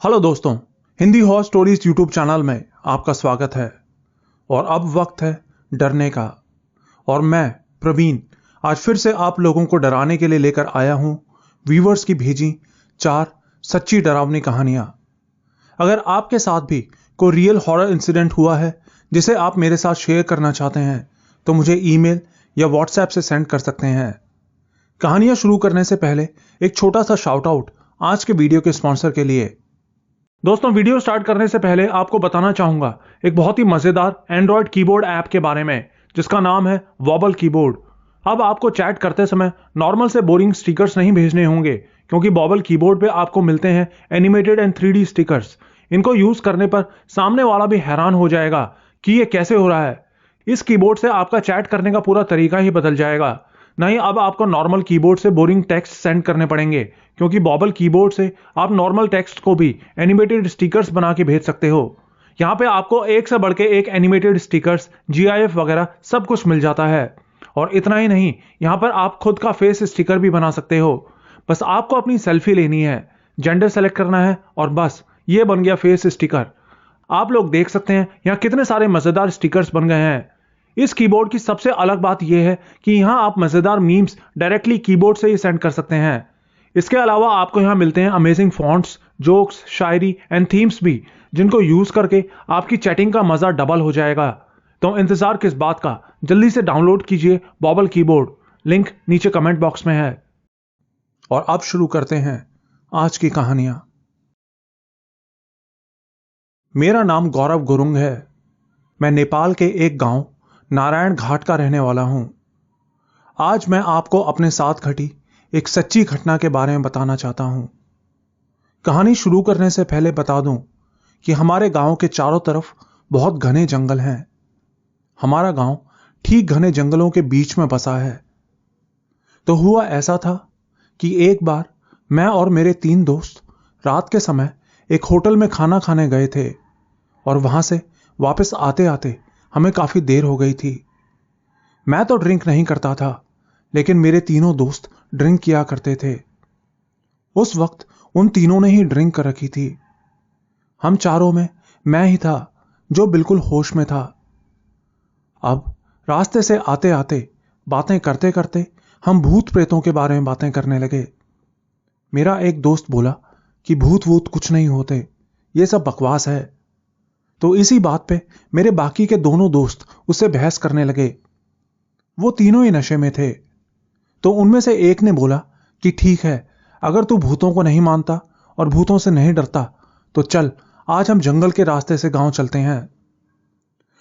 Hello दोस्तों, Hindi horror stories YouTube channel में आपका स्वागत है। और अब वक्त है डरने का। और मैं प्रवीण आज फिर से आप लोगों को डराने के लिए लेकर आया हूं व्यूवर्स की भेजी 4 सच्ची डरावनी कहानियां। अगर आपके साथ भी कोई रियल हॉरर इंसिडेंट हुआ है जिसे आप मेरे साथ शेयर करना चाहते हैं तो मुझे ईमेल या व्हाट्सएप से सेंड कर सकते हैं। कहानियां शुरू करने से पहले एक छोटा सा शाउट आउट आज के वीडियो के स्पॉन्सर के लिए। दोस्तों, वीडियो स्टार्ट करने से पहले आपको बताना चाहूंगा एक बहुत ही मजेदार एंड्रॉयड कीबोर्ड ऐप के बारे में जिसका नाम है वॉबल कीबोर्ड। अब आपको चैट करते समय नॉर्मल से बोरिंग स्टिकर्स नहीं भेजने होंगे क्योंकि वॉबल कीबोर्ड पे आपको मिलते हैं एनिमेटेड एंड 3D स्टिकर्स। इनको यूज करने पर सामने वाला भी हैरान हो जाएगा कि ये कैसे हो रहा है। इस कीबोर्ड से आपका चैट करने का पूरा तरीका ही बदल जाएगा। नहीं, अब आपको नॉर्मल कीबोर्ड से बोरिंग टेक्स्ट सेंड करने पड़ेंगे क्योंकि बॉबल कीबोर्ड से आप नॉर्मल टेक्स्ट को भी एनिमेटेड स्टिकर्स बना के भेज सकते हो। यहाँ पे आपको एक से बढ़ के एक एनिमेटेड स्टिकर्स, GIF वगैरह सब कुछ मिल जाता है। और इतना ही नहीं, यहाँ पर आप खुद का फेस स्टिकर भी बना सकते हो। बस आपको अपनी सेल्फी लेनी है, जेंडर सेलेक्ट करना है और बस ये बन गया फेस स्टिकर। आप लोग देख सकते हैं यहाँ कितने सारे मजेदार स्टिकर्स बन गए हैं। इस कीबोर्ड की सबसे अलग बात यह है कि यहां आप मजेदार मीम्स डायरेक्टली कीबोर्ड से ही सेंड कर सकते हैं। इसके अलावा आपको यहां मिलते हैं amazing fonts, jokes, Shayari and themes भी, जिनको यूज करके आपकी चैटिंग का मजा डबल हो जाएगा। तो इंतजार किस बात का, जल्दी से डाउनलोड कीजिए वॉबल कीबोर्ड। लिंक नीचे कमेंट बॉक्स में है। और अब शुरू करते हैं आज की कहानियां। मेरा नाम गौरव गुरुंग है। मैं नेपाल के एक गांव नारायण घाट का रहने वाला हूं। आज मैं आपको अपने साथ घटी एक सच्ची घटना के बारे में बताना चाहता हूं। कहानी शुरू करने से पहले बता दूं कि हमारे गांव के चारों तरफ बहुत घने जंगल हैं। हमारा गांव ठीक घने जंगलों के बीच में बसा है। तो हुआ ऐसा था कि एक बार मैं और मेरे 3 दोस्त रात के समय एक होटल में खाना खाने गए थे और वहां से वापस आते आते हमें काफी देर हो गई थी। मैं तो ड्रिंक नहीं करता था, लेकिन मेरे तीनों दोस्त ड्रिंक किया करते थे। उस वक्त उन तीनों ने ही ड्रिंक कर रखी थी। हम चारों में मैं ही था जो बिल्कुल होश में था। अब रास्ते से आते आते बातें करते करते हम भूत प्रेतों के बारे में बातें करने लगे। मेरा एक दोस्त बोला कि भूत वूत कुछ नहीं होते, ये सब बकवास है। तो इसी बात पे मेरे बाकी के दोनों दोस्त उससे बहस करने लगे। वो तीनों ही नशे में थे। तो उनमें से एक ने बोला कि ठीक है, अगर तू भूतों को नहीं मानता और भूतों से नहीं डरता तो चल, आज हम जंगल के रास्ते से गांव चलते हैं।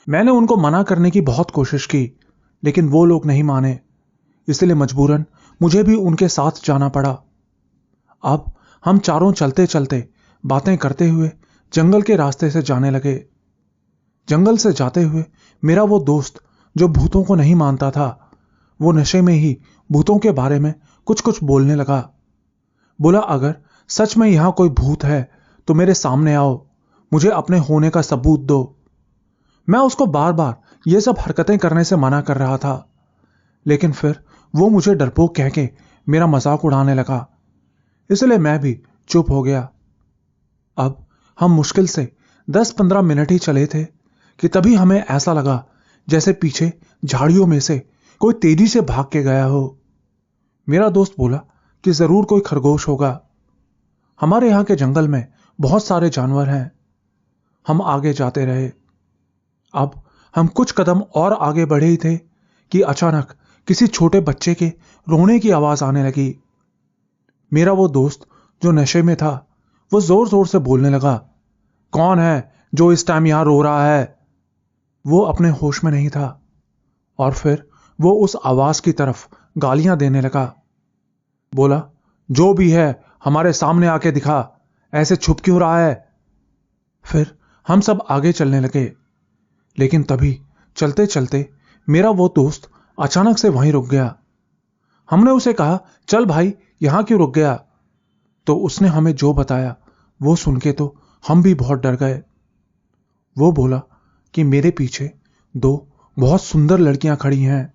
मैंने उनको मना करने की बहुत कोशिश की, लेकिन वो लोग नहीं माने, इसलिए मजबूरन मुझे भी उनके साथ जाना पड़ा। अब हम चारों चलते चलते बातें करते हुए जंगल के रास्ते से जाने लगे। जंगल से जाते हुए मेरा वो दोस्त जो भूतों को नहीं मानता था, वो नशे में ही भूतों के बारे में कुछ कुछ बोलने लगा। बोला, अगर सच में यहां कोई भूत है तो मेरे सामने आओ, मुझे अपने होने का सबूत दो। मैं उसको बार बार ये सब हरकतें करने से मना कर रहा था, लेकिन फिर वो मुझे डरपोक कह के मेरा मजाक उड़ाने लगा, इसलिए मैं भी चुप हो गया। अब हम मुश्किल से 10-15 मिनट ही चले थे कि तभी हमें ऐसा लगा जैसे पीछे झाड़ियों में से कोई तेजी से भाग के गया हो। मेरा दोस्त बोला कि जरूर कोई खरगोश होगा। हमारे यहां के जंगल में बहुत सारे जानवर हैं। हम आगे जाते रहे। अब हम कुछ कदम और आगे बढ़े ही थे कि अचानक किसी छोटे बच्चे के रोने की आवाज आने लगी। मेरा वो दोस्त जो नशे में था, वो जोर जोर से बोलने लगा, कौन है जो इस टाइम यहां रो रहा है? वो अपने होश में नहीं था और फिर वो उस आवाज की तरफ गालियां देने लगा। बोला, जो भी है हमारे सामने आके दिखा, ऐसे छुप क्यों रहा है? फिर हम सब आगे चलने लगे, लेकिन तभी चलते चलते मेरा वो दोस्त अचानक से वहीं रुक गया। हमने उसे कहा, चल भाई, यहां क्यों रुक गया? तो उसने हमें जो बताया वो सुन के तो हम भी बहुत डर गए। वो बोला कि मेरे पीछे 2 बहुत सुंदर लड़कियां खड़ी हैं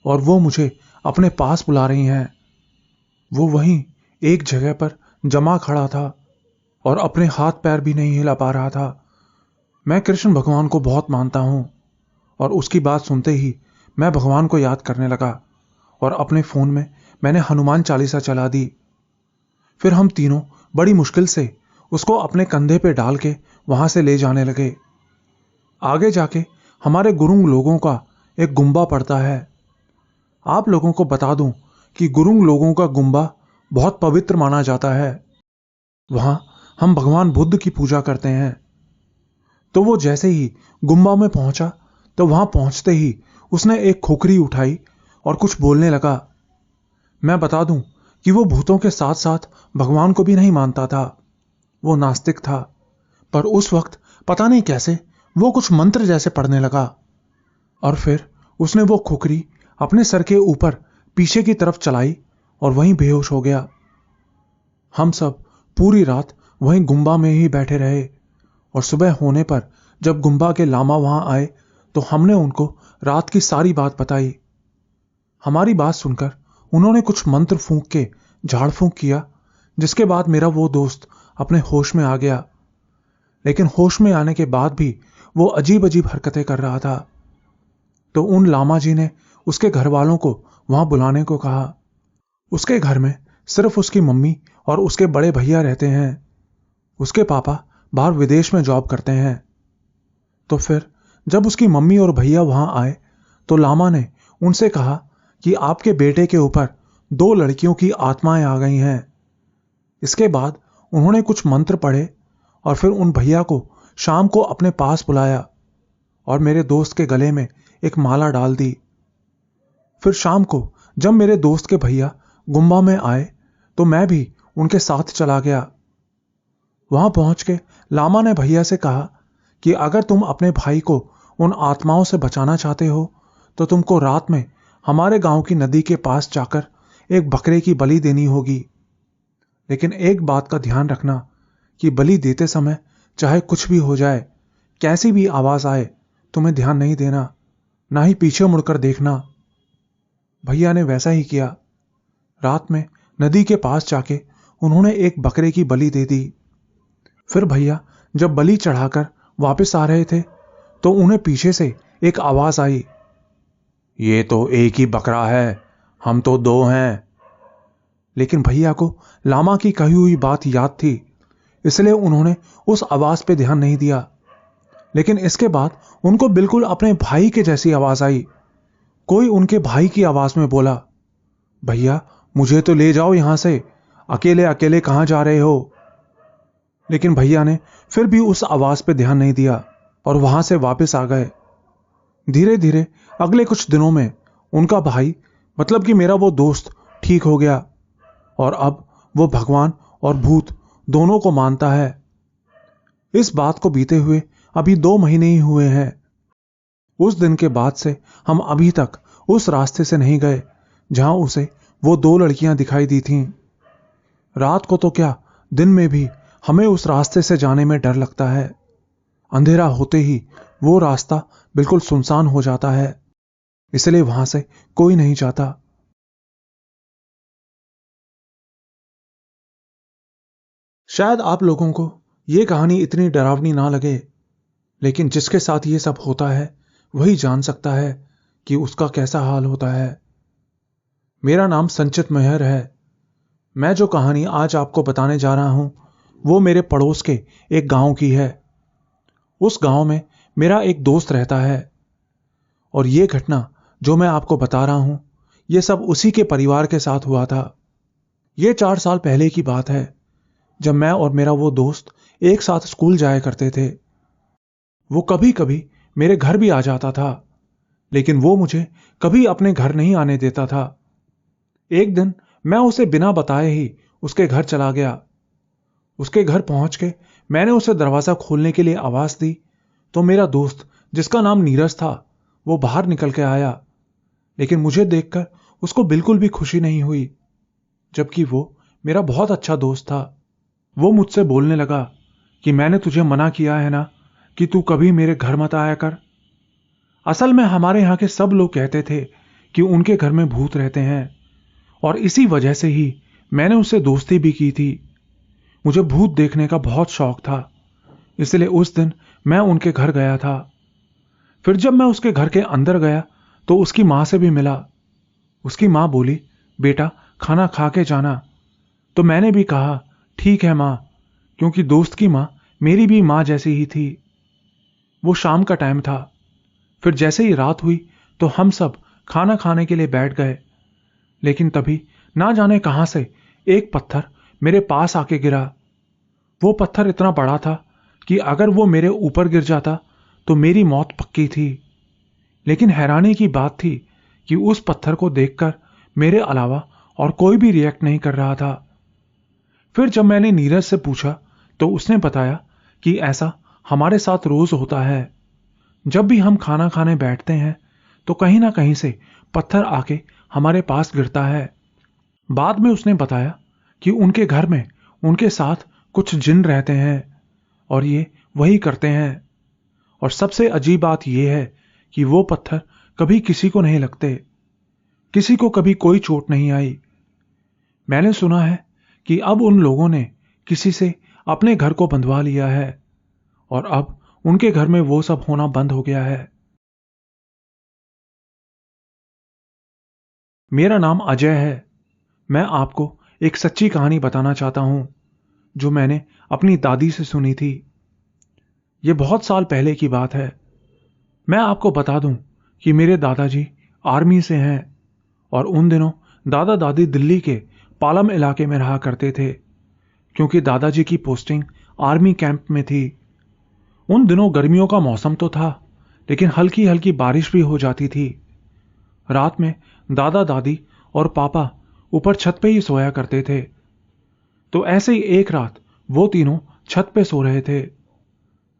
और वो मुझे अपने पास बुला रही हैं। वो वहीं एक जगह पर जमा खड़ा था और अपने हाथ पैर भी नहीं हिला पा रहा था। मैं कृष्ण भगवान को बहुत मानता हूं और उसकी बात सुनते ही मैं भगवान को याद करने लगा और अपने फोन में मैंने हनुमान चालीसा चला दी। फिर हम तीनों बड़ी मुश्किल से उसको अपने कंधे पे डाल के वहां से ले जाने लगे। आगे जाके हमारे गुरुंग लोगों का एक गुम्बा पड़ता है। आप लोगों को बता दूं कि गुरुंग लोगों का गुम्बा बहुत पवित्र माना जाता है। वहां हम भगवान बुद्ध की पूजा करते हैं। तो वो जैसे ही गुम्बा में पहुंचा तो वहां पहुंचते ही उसने एक खोखरी उठाई और कुछ बोलने लगा। मैं बता दूं कि वो भूतों के साथ साथ भगवान को भी नहीं मानता था। वो नास्तिक था। पर उस वक्त पता नहीं कैसे वो कुछ मंत्र जैसे पढ़ने लगा और फिर उसने वो खोखरी अपने सर के ऊपर पीछे की तरफ चलाई और वहीं बेहोश हो गया। हम सब पूरी रात वहीं गुम्बा में ही बैठे रहे और सुबह होने पर जब गुम्बा के लामा वहां आए तो हमने उनको रात की सारी बात बताई। हमारी बात सुनकर उन्होंने कुछ मंत्र फूंक के झाड़ फूंक किया, जिसके बाद मेरा वो दोस्त अपने होश में आ गया। लेकिन होश में आने के बाद भी वो अजीब अजीब हरकतें कर रहा था। तो उन लामा जी ने उसके घर वालों को वहां बुलाने को कहा। उसके घर में सिर्फ उसकी मम्मी और उसके बड़े भैया रहते हैं। उसके पापा बाहर विदेश में जॉब करते हैं। तो फिर जब उसकी मम्मी और भैया वहां आए तो लामा ने उनसे कहा कि आपके बेटे के ऊपर 2 लड़कियों की आत्माएं आ गई हैं। इसके बाद उन्होंने कुछ मंत्र पढ़े और फिर उन भैया को शाम को अपने पास बुलाया और मेरे दोस्त के गले में एक माला डाल दी। फिर शाम को जब मेरे दोस्त के भैया गुम्बा में आए तो मैं भी उनके साथ चला गया। वहां पहुंच के लामा ने भैया से कहा कि अगर तुम अपने भाई को उन आत्माओं से बचाना चाहते हो तो तुमको रात में हमारे गांव की नदी के पास जाकर एक बकरे की बलि देनी होगी। लेकिन एक बात का ध्यान रखना कि बलि देते समय चाहे कुछ भी हो जाए, कैसी भी आवाज आए, तुम्हें ध्यान नहीं देना, ना ही पीछे मुड़कर देखना। भैया ने वैसा ही किया। रात में नदी के पास जाके उन्होंने एक बकरे की बलि दे दी। फिर भैया जब बलि चढ़ाकर वापस आ रहे थे तो उन्हें पीछे से एक आवाज आई, ये तो एक ही बकरा है, हम तो 2 हैं। लेकिन भैया को लामा की कही हुई बात याद थी, इसलिए उन्होंने उस आवाज पे ध्यान नहीं दिया। लेकिन इसके बाद उनको बिल्कुल अपने भाई के जैसी आवाज आई। कोई उनके भाई की आवाज में बोला, भैया मुझे तो ले जाओ यहां से, अकेले अकेले कहां जा रहे हो। लेकिन भैया ने फिर भी उस आवाज पे ध्यान नहीं दिया और वहां से वापस आ गए। धीरे धीरे अगले कुछ दिनों में उनका भाई, मतलब कि मेरा वो दोस्त, ठीक हो गया और अब वो भगवान और भूत दोनों को मानता है। इस बात को बीते हुए अभी 2 महीने ही हुए हैं। उस दिन के बाद से हम अभी तक उस रास्ते से नहीं गए जहां उसे वो 2 लड़कियां दिखाई दी थीं। रात को तो क्या, दिन में भी हमें उस रास्ते से जाने में डर लगता है। अंधेरा होते ही वो रास्ता बिल्कुल सुनसान हो जाता है, इसलिए वहां से कोई नहीं जाता। शायद आप लोगों को यह कहानी इतनी डरावनी ना लगे, लेकिन जिसके साथ ये सब होता है वही जान सकता है कि उसका कैसा हाल होता है। मेरा नाम संचित मेहर है। मैं जो कहानी आज आपको बताने जा रहा हूं वो मेरे पड़ोस के एक गांव की है। उस गांव में मेरा एक दोस्त रहता है और यह घटना जो मैं आपको बता रहा हूं यह सब उसी के परिवार के साथ हुआ था। यह 4 साल पहले की बात है, जब मैं और मेरा वो दोस्त एक साथ स्कूल जाया करते थे। वो कभी कभी मेरे घर भी आ जाता था, लेकिन वो मुझे कभी अपने घर नहीं आने देता था। एक दिन मैं उसे बिना बताए ही उसके घर चला गया। उसके घर पहुंच के मैंने उसे दरवाजा खोलने के लिए आवाज दी तो मेरा दोस्त, जिसका नाम नीरज था, वो बाहर निकल के आया। लेकिन मुझे देखकर उसको बिल्कुल भी खुशी नहीं हुई, जबकि वो मेरा बहुत अच्छा दोस्त था। वो मुझसे बोलने लगा कि मैंने तुझे मना किया है ना कि तू कभी मेरे घर मत आया कर। असल में हमारे यहां के सब लोग कहते थे कि उनके घर में भूत रहते हैं और इसी वजह से ही मैंने उससे दोस्ती भी की थी। मुझे भूत देखने का बहुत शौक था, इसलिए उस दिन मैं उनके घर गया था। फिर जब मैं उसके घर के अंदर गया तो उसकी मां से भी मिला। उसकी मां बोली, बेटा खाना खा के जाना। तो मैंने भी कहा, ठीक है मां, क्योंकि दोस्त की मां मेरी भी मां जैसी ही थी। वो शाम का टाइम था। फिर जैसे ही रात हुई तो हम सब खाना खाने के लिए बैठ गए। लेकिन तभी ना जाने कहां से एक पत्थर मेरे पास आके गिरा। वो पत्थर इतना बड़ा था कि अगर वो मेरे ऊपर गिर जाता तो मेरी मौत पक्की थी। लेकिन हैरानी की बात थी कि उस पत्थर को देखकर मेरे अलावा और कोई भी रिएक्ट नहीं कर रहा था। फिर जब मैंने नीरज से पूछा तो उसने बताया कि ऐसा हमारे साथ रोज होता है। जब भी हम खाना खाने बैठते हैं तो कहीं ना कहीं से पत्थर आके हमारे पास गिरता है। बाद में उसने बताया कि उनके घर में उनके साथ कुछ जिन रहते हैं और ये वही करते हैं। और सबसे अजीब बात यह है कि वो पत्थर कभी किसी को नहीं लगते, किसी को कभी कोई चोट नहीं आई। मैंने सुना है कि अब उन लोगों ने किसी से अपने घर को बंधवा लिया है और अब उनके घर में वो सब होना बंद हो गया है। मेरा नाम अजय है। मैं आपको एक सच्ची कहानी बताना चाहता हूं जो मैंने अपनी दादी से सुनी थी। यह बहुत साल पहले की बात है। मैं आपको बता दूं कि मेरे दादाजी आर्मी से हैं और उन दिनों दादा दादी दिल्ली के पालम इलाके में रहा करते थे, क्योंकि दादाजी की पोस्टिंग आर्मी कैंप में थी। उन दिनों गर्मियों का मौसम तो था, लेकिन हल्की हल्की बारिश भी हो जाती थी। रात में दादा दादी और पापा ऊपर छत पे ही सोया करते थे। तो ऐसे ही एक रात वो तीनों छत पे सो रहे थे।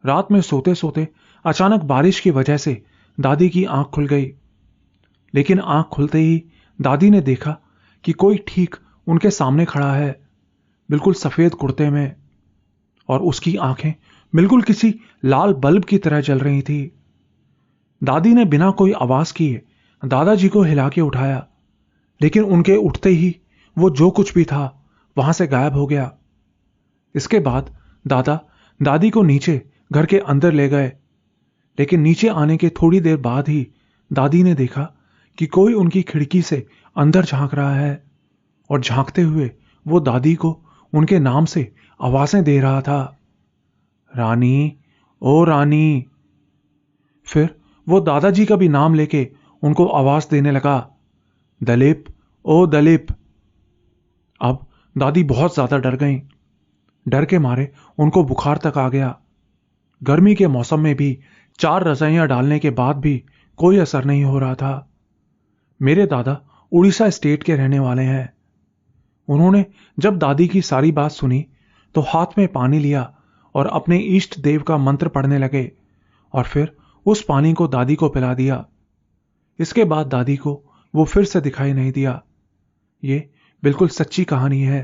रात में सोते सोते अचानक बारिश की वजह से दादी की आंख खुल गई। लेकिन आंख खुलते ही दादी ने देखा कि कोई ठीक उनके सामने खड़ा है, बिल्कुल सफेद कुर्ते में, और उसकी आंखें बिल्कुल किसी लाल बल्ब की तरह जल रही थी। दादी ने बिना कोई आवाज किए दादाजी को हिला के उठाया, लेकिन उनके उठते ही वो जो कुछ भी था वहां से गायब हो गया। इसके बाद दादा दादी को नीचे घर के अंदर ले गए, लेकिन नीचे आने के थोड़ी देर बाद ही दादी ने देखा कि कोई उनकी खिड़की से अंदर झांक रहा है और झांकते हुए वो दादी को उनके नाम से आवाजें दे रहा था, रानी, ओ रानी। फिर वो दादाजी का भी नाम लेके उनको आवाज देने लगा, दलीप, ओ दलीप। अब दादी बहुत ज्यादा डर गईं। डर के मारे उनको बुखार तक आ गया। गर्मी के मौसम में भी 4 रजाइयां डालने के बाद भी कोई असर नहीं हो रहा था। मेरे दादा उड़ीसा स्टेट के रहने वाले हैं। उन्होंने जब दादी की सारी बात सुनी तो हाथ में पानी लिया और अपने इष्ट देव का मंत्र पढ़ने लगे और फिर उस पानी को दादी को पिला दिया। इसके बाद दादी को वो फिर से दिखाई नहीं दिया। ये बिल्कुल सच्ची कहानी है।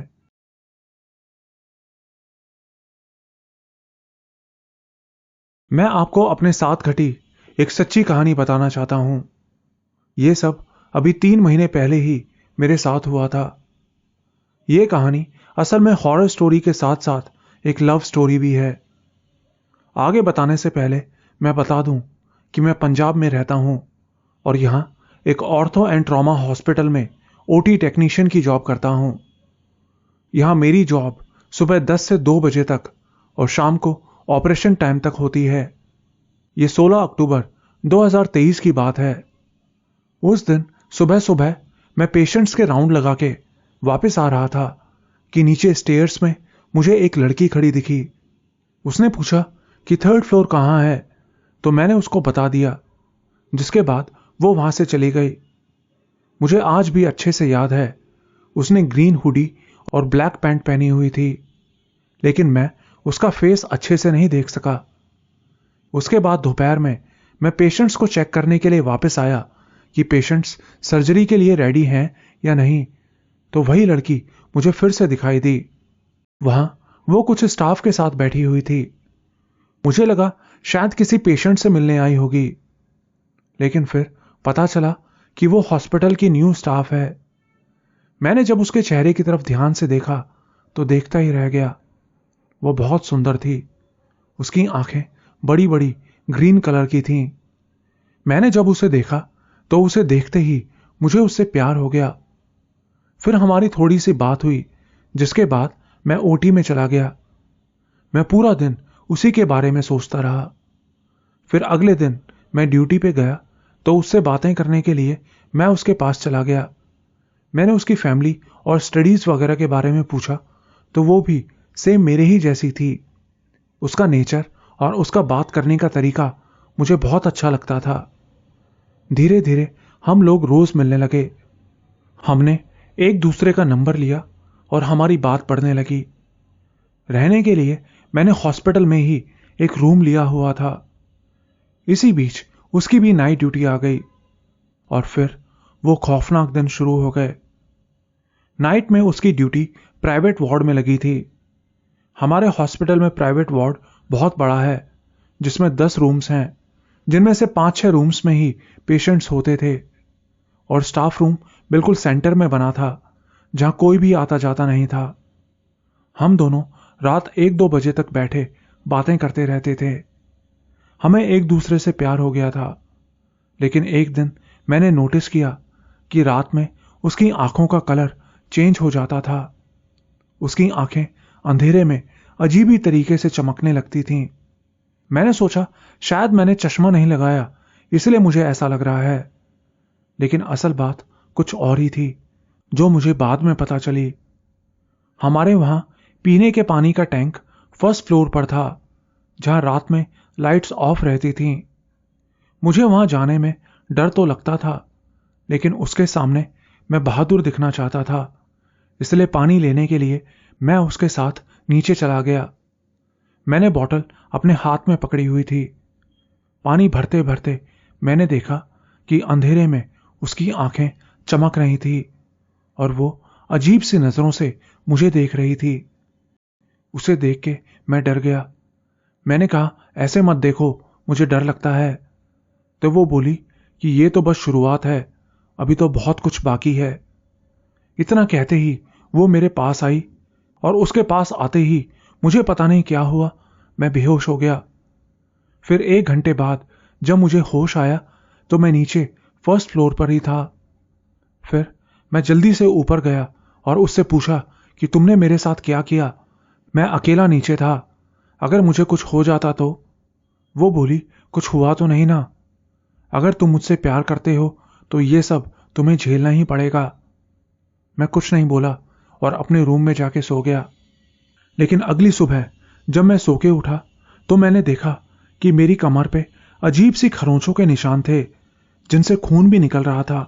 मैं आपको अपने साथ घटी एक सच्ची कहानी बताना चाहता हूं। यह सब अभी 3 महीने पहले ही मेरे साथ हुआ था। यह कहानी असल में हॉरर स्टोरी के साथ साथ एक लव स्टोरी भी है। आगे बताने से पहले मैं बता दूं कि मैं पंजाब में रहता हूं और यहां एक ऑर्थो एंड ट्रॉमा हॉस्पिटल में ओटी टेक्नीशियन की जॉब करता हूं। यहां मेरी जॉब सुबह 10 से 2 बजे तक और शाम को ऑपरेशन टाइम तक होती है। यह 16 अक्टूबर 2023 की बात है। उस दिन सुबह सुबह मैं पेशेंट्स के राउंड लगा के वापस आ रहा था कि नीचे स्टेयर्स में मुझे एक लड़की खड़ी दिखी। उसने पूछा कि 3rd फ्लोर कहां है, तो मैंने उसको बता दिया, जिसके बाद वो वहां से चली गई। मुझे आज भी अच्छे से याद है, उसने ग्रीन हुडी और ब्लैक पैंट पहनी हुई थी, लेकिन मैं उसका फेस अच्छे से नहीं देख सका। उसके बाद दोपहर में मैं पेशेंट्स को चेक करने के लिए वापस आया कि पेशेंट्स सर्जरी के लिए रेडी हैं या नहीं, तो वही लड़की मुझे फिर से दिखाई दी। वहां वो कुछ स्टाफ के साथ बैठी हुई थी। मुझे लगा शायद किसी पेशेंट से मिलने आई होगी, लेकिन फिर पता चला कि वो हॉस्पिटल की न्यू स्टाफ है। मैंने जब उसके चेहरे की तरफ ध्यान से देखा तो देखता ही रह गया। वो बहुत सुंदर थी। उसकी आंखें बड़ी बड़ी ग्रीन कलर की थीं। मैंने जब उसे देखा तो उसे देखते ही मुझे उससे प्यार हो गया। फिर हमारी थोड़ी सी बात हुई, जिसके बाद मैं ओटी में चला गया। मैं पूरा दिन उसी के बारे में सोचता रहा। फिर अगले दिन मैं ड्यूटी पे गया तो उससे बातें करने के लिए मैं उसके पास चला गया। मैंने उसकी फैमिली और स्टडीज वगैरह के बारे में पूछा तो वो भी सेम मेरे ही जैसी थी। उसका नेचर और उसका बात करने का तरीका मुझे बहुत अच्छा लगता था। धीरे धीरे हम लोग रोज मिलने लगे। हमने एक दूसरे का नंबर लिया और हमारी बात बढ़ने लगी। रहने के लिए मैंने हॉस्पिटल में ही एक रूम लिया हुआ था। इसी बीच उसकी भी नाइट ड्यूटी आ गई और फिर वो खौफनाक दिन शुरू हो गए। नाइट में उसकी ड्यूटी प्राइवेट वार्ड में लगी थी। हमारे हॉस्पिटल में प्राइवेट वार्ड बहुत बड़ा है, जिसमें 10 रूम्स हैं, जिनमें से 5-6 रूम्स में ही पेशेंट्स होते थे और स्टाफ रूम बिल्कुल सेंटर में बना था, जहां कोई भी आता जाता नहीं था। हम दोनों रात 1-2 बजे तक बैठे बातें करते रहते थे। हमें एक दूसरे से प्यार हो गया था। लेकिन एक दिन मैंने नोटिस किया कि रात में उसकी आंखों का कलर चेंज हो जाता था। उसकी आंखें अंधेरे में अजीब ही तरीके से चमकने लगती थीं। मैंने सोचा शायद मैंने चश्मा नहीं लगाया, इसलिए मुझे ऐसा लग रहा है। लेकिन असल बात कुछ और ही थी, जो मुझे बाद में पता चली। हमारे वहां पीने के पानी का टैंक फर्स्ट फ्लोर पर था, जहां रात में लाइट्स ऑफ रहती थीं। मुझे वहां जाने में डर तो लगता था, लेकिन उसके सामने मैं बहादुर दिखना चाहता था, इसलिए पानी लेने के लिए मैं उसके साथ नीचे चला गया। मैंने बॉटल अपने हाथ में पकड़ी हुई थी। पानी भरते भरते मैंने देखा कि अंधेरे में उसकी आंखें चमक रही थी और वो अजीब सी नजरों से मुझे देख रही थी। उसे देख के मैं डर गया। मैंने कहा, ऐसे मत देखो, मुझे डर लगता है। तो वो बोली कि ये तो बस शुरुआत है, अभी तो बहुत कुछ बाकी है। इतना कहते ही वो मेरे पास आई और उसके पास आते ही मुझे पता नहीं क्या हुआ, मैं बेहोश हो गया। फिर 1 घंटे बाद जब मुझे होश आया तो मैं नीचे फर्स्ट फ्लोर पर ही था। फिर मैं जल्दी से ऊपर गया और उससे पूछा कि तुमने मेरे साथ क्या किया? मैं अकेला नीचे था, अगर मुझे कुछ हो जाता तो? वो बोली, कुछ हुआ तो नहीं ना? अगर तुम मुझसे प्यार करते हो तो ये सब तुम्हें झेलना ही पड़ेगा। मैं कुछ नहीं बोला और अपने रूम में जाके सो गया। लेकिन अगली सुबह जब मैं सो के उठा तो मैंने देखा कि मेरी कमर पे अजीब सी खरोंचों के निशान थे, जिनसे खून भी निकल रहा था।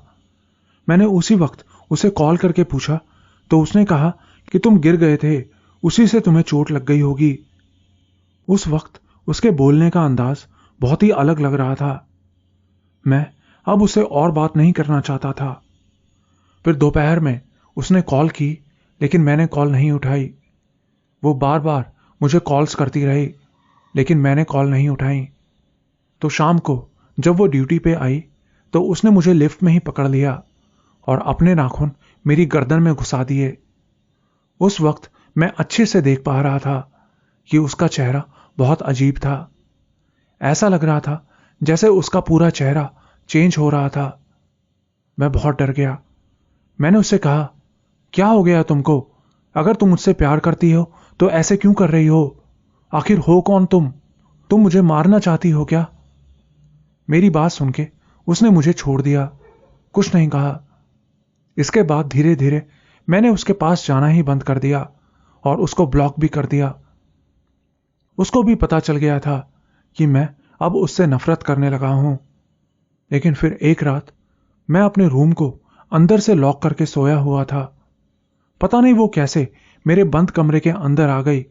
मैंने उसी वक्त उसे कॉल करके पूछा तो उसने कहा कि तुम गिर गए थे, उसी से तुम्हें चोट लग गई होगी। उस वक्त उसके बोलने का अंदाज बहुत ही अलग लग रहा था। मैं अब उसे और बात नहीं करना चाहता था। फिर दोपहर में उसने कॉल की, लेकिन मैंने कॉल नहीं उठाई। वो बार बार मुझे कॉल्स करती रही, लेकिन मैंने कॉल नहीं उठाई। तो शाम को जब वो ड्यूटी पे आई तो उसने मुझे लिफ्ट में ही पकड़ लिया और अपने नाखून मेरी गर्दन में घुसा दिए। उस वक्त मैं अच्छे से देख पा रहा था कि उसका चेहरा बहुत अजीब था। ऐसा लग रहा था जैसे उसका पूरा चेहरा चेंज हो रहा था। मैं बहुत डर गया। मैंने उससे कहा, क्या हो गया तुमको? अगर तुम मुझसे प्यार करती हो तो ऐसे क्यों कर रही हो? आखिर हो कौन तुम? तुम मुझे मारना चाहती हो क्या? मेरी बात सुन के उसने मुझे छोड़ दिया, कुछ नहीं कहा। इसके बाद धीरे धीरे मैंने उसके पास जाना ही बंद कर दिया और उसको ब्लॉक भी कर दिया। उसको भी पता चल गया था कि मैं अब उससे नफरत करने लगा हूं। लेकिन फिर एक रात मैं अपने रूम को अंदर से लॉक करके सोया हुआ था। पता नहीं वो कैसे मेरे बंद कमरे के अंदर आ गई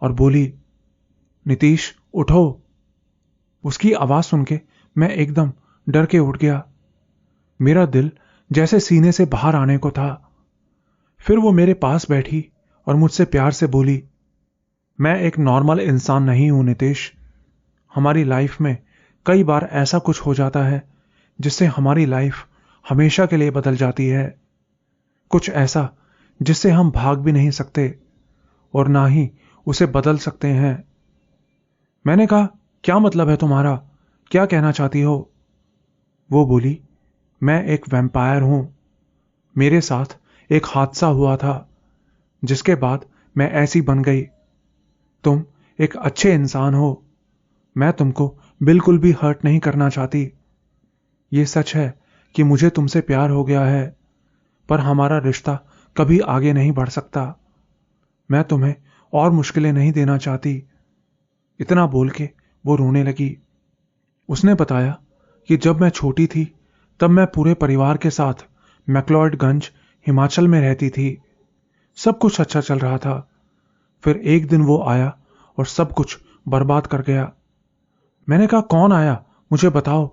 और बोली, नीतीश उठो। उसकी आवाज सुन के मैं एकदम डर के उठ गया। मेरा दिल जैसे सीने से बाहर आने को था। फिर वो मेरे पास बैठी और मुझसे प्यार से बोली, मैं एक नॉर्मल इंसान नहीं हूं नीतीश। हमारी लाइफ में कई बार ऐसा कुछ हो जाता है जिससे हमारी लाइफ हमेशा के लिए बदल जाती है। कुछ ऐसा जिससे हम भाग भी नहीं सकते और ना ही उसे बदल सकते हैं। मैंने कहा, क्या मतलब है तुम्हारा? क्या कहना चाहती हो? वो बोली, मैं एक वैम्पायर हूं। मेरे साथ एक हादसा हुआ था जिसके बाद मैं ऐसी बन गई। तुम एक अच्छे इंसान हो। मैं तुमको बिल्कुल भी हर्ट नहीं करना चाहती। ये सच है कि मुझे तुमसे प्यार हो गया है, पर हमारा रिश्ता कभी आगे नहीं बढ़ सकता। मैं तुम्हें और मुश्किलें नहीं देना चाहती। इतना बोल के वो रोने लगी। उसने बताया कि जब मैं छोटी थी तब मैं पूरे परिवार के साथ मैक्लॉयडगंज, हिमाचल में रहती थी। सब कुछ अच्छा चल रहा था। फिर एक दिन वो आया और सब कुछ बर्बाद कर गया। मैंने कहा, कौन आया, मुझे बताओ।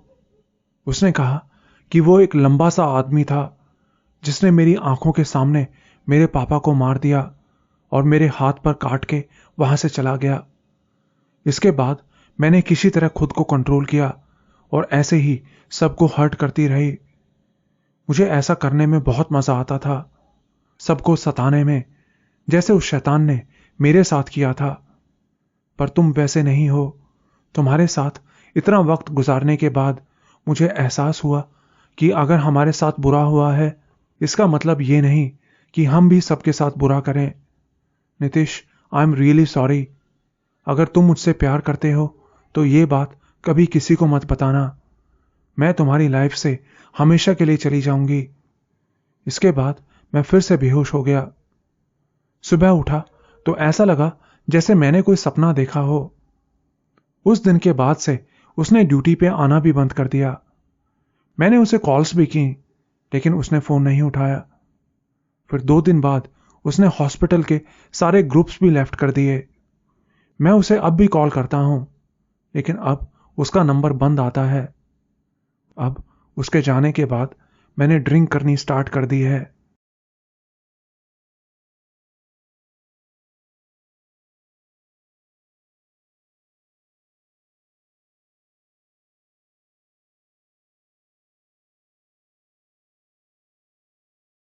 उसने कहा कि वो एक लंबा सा आदमी था जिसने मेरी आंखों के सामने मेरे पापा को मार दिया और मेरे हाथ पर काट के वहां से चला गया। इसके बाद मैंने किसी तरह खुद को कंट्रोल किया और ऐसे ही सबको हर्ट करती रही। मुझे ऐसा करने में बहुत मजा आता था, सबको सताने में, जैसे उस शैतान ने मेरे साथ किया था। पर तुम वैसे नहीं हो। तुम्हारे साथ इतना वक्त गुजारने के बाद मुझे एहसास हुआ कि अगर हमारे साथ बुरा हुआ है, इसका मतलब ये नहीं कि हम भी सबके साथ बुरा करें। Nitish, I am really sorry. अगर तुम मुझसे प्यार करते हो तो ये बात कभी किसी को मत बताना। मैं तुम्हारी लाइफ से हमेशा के लिए चली जाऊंगी। इसके बाद मैं फिर से बेहोश हो गया। सुबह उठा तो ऐसा लगा जैसे मैंने कोई सपना देखा हो। उस दिन के बाद से उसने ड्यूटी पे आना भी बंद कर दिया। मैंने उसे कॉल्स भी की, लेकिन उसने फोन नहीं उठाया। फिर 2 दिन बाद उसने हॉस्पिटल के सारे ग्रुप्स भी लेफ्ट कर दिए। मैं उसे अब भी कॉल करता हूं, लेकिन अब उसका नंबर बंद आता है। अब उसके जाने के बाद मैंने ड्रिंक करनी स्टार्ट कर दी है।